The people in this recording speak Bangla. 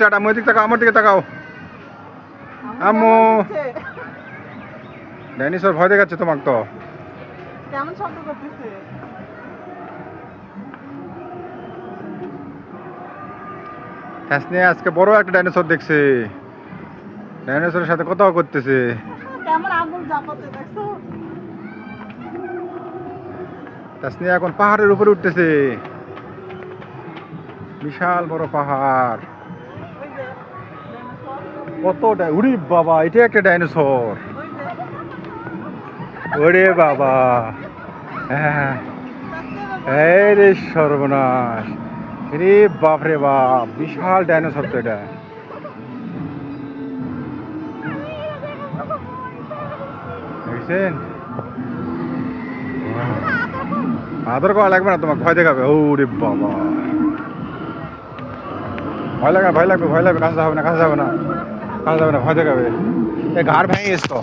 স্টার্ট। আম্মু এদিকে তাকাও, আমার দিকে তাকাও। আম্মু ডাইনোসর ভয় দেখাচ্ছে তোমাকে তো। কেমন শব্দ করতেছে? তাসনিয়া আজকে বড় একটা ডাইনোসর দেখছে। ডাইনোসরের সাথে কথাও করতেছে। কেমন আঙুল জাপাতে দেখছো? তাসনিয়া এখন পাহাড়ের উপরে উঠতেছে। বিশাল বড় পাহাড়। ওই যে ডাইনোসর, কত উড়ি বাবা, এটা একটা ডাইনোসর। ওই যে ওরে বাবা, হ্যাঁ, এই রে সর্বনাশ, রে বাপ রে বাপ, বিশাল ডাইনোসর তো এটা। দেখছেন? আদর করা লাগবে না, তোমাকে ভয় দেখাবে। ওরে বাবা, ভয় লাগে না, ভয় লাগবে, ভয় লাগবে, কাছে যাবে না, কাছে যাবে না, কাছে যাবে না, ভয় দেখাবে। এ ঘাড় ভেঙে গেছে তো।